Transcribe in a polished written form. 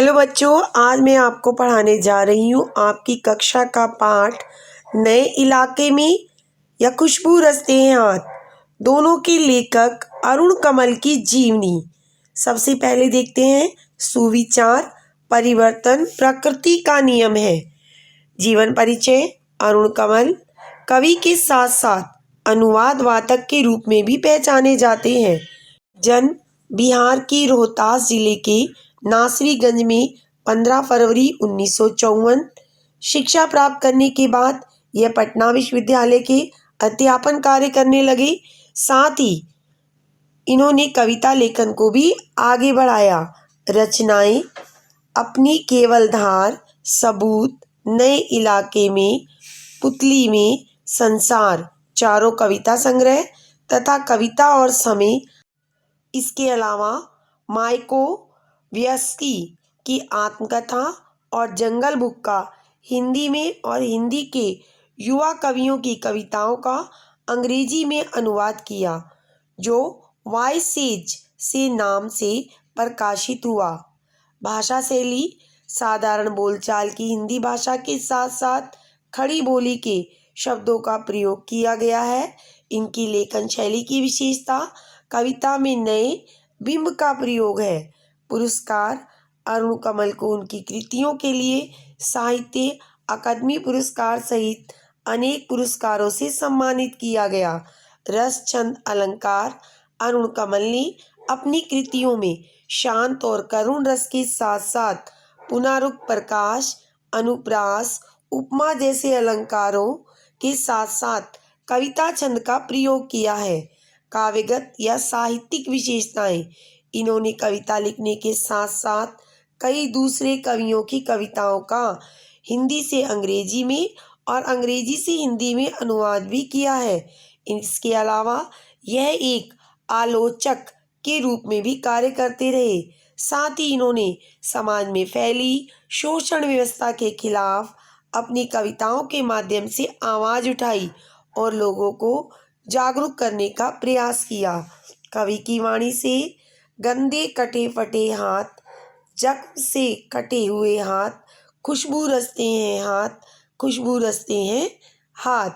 Hello बच्चों, आज मैं आपको पढ़ाने जा रही हूँ आपकी कक्षा का पाठ नए इलाके में या खुशबू रचते हैं हाथ, दोनों के लेखक अरुण कमल की जीवनी। सबसे पहले देखते हैं सुविचार परिवर्तन प्रकृति का नियम है। जीवन परिचय। अरुण कमल कवि के साथ साथ अनुवाद वाचक के रूप में भी पहचाने जाते हैं। जन्म बिहार के रोहतास जिले के नासरीगंज में 15 फरवरी 1954। शिक्षा प्राप्त करने के बाद यह पटना विश्वविद्यालय के अध्यापन कार्य करने लगे। साथ ही इन्होंने कविता लेखन को भी आगे बढ़ाया। रचनाएं अपनी केवल धार, सबूत, नए इलाके में, पुतली में, संसार चारों कविता संग्रह तथा कविता और समय। इसके अलावा मायकोवस्की की आत्मकथा और जंगल बुक का हिंदी में और हिंदी के युवा कवियों की कविताओं का अंग्रेजी में अनुवाद किया, जो वॉइसेज से नाम से प्रकाशित हुआ। भाषा शैली साधारण बोलचाल की हिंदी भाषा के साथ साथ खड़ी बोली के शब्दों का प्रयोग किया गया है। इनकी लेखन शैली की विशेषता कविता में नए बिंब का प्रयोग है। पुरस्कार। अरुण कमल को उनकी कृतियों के लिए साहित्य अकादमी पुरस्कार सहित अनेक पुरस्कारों से सम्मानित किया गया। रस छंद अलंकार। अरुण कमल ने अपनी कृतियों में शांत और करुण रस के साथ साथ पुनरुक्त प्रकाश, अनुप्रास, उपमा जैसे अलंकारों के साथ साथ कविता छंद का प्रयोग किया है। काव्यगत या साहित्यिक विशेषताएं। इन्होंने कविता लिखने के साथ साथ कई दूसरे कवियों की कविताओं का हिंदी से अंग्रेजी में और अंग्रेजी से हिंदी में अनुवाद भी किया है। इसके अलावा यह एक आलोचक के रूप में भी कार्य करते रहे। साथ ही इन्होंने समाज में फैली शोषण व्यवस्था के खिलाफ अपनी कविताओं के माध्यम से आवाज़ उठाई और लोगों को जागरूक करने का प्रयास किया। कवि की वाणी से गंदे कटे फटे हाथ, जख्म से कटे हुए हाथ, खुशबू रचते हैं हाथ, खुशबू रचते हैं हाथ।